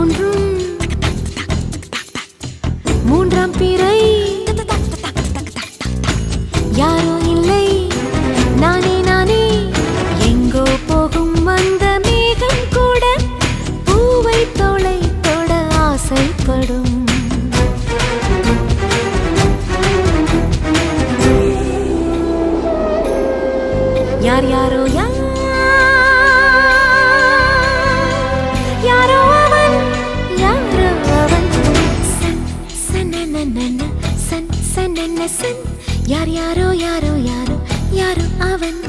தோன்றும் மூன்றாம் பிறை யாரோ இல்லை நானே நானே எங்கோ போகும் அந்த மேகம் கூட பூவை தோளை தொட ஆசைப்படும் யார் யாரோ யாரோ அவன் யாரோ அவன் சன் சனனனன சன் சனன சன் யார் யாரோ யாரோ யாரோ யாரோ அவன்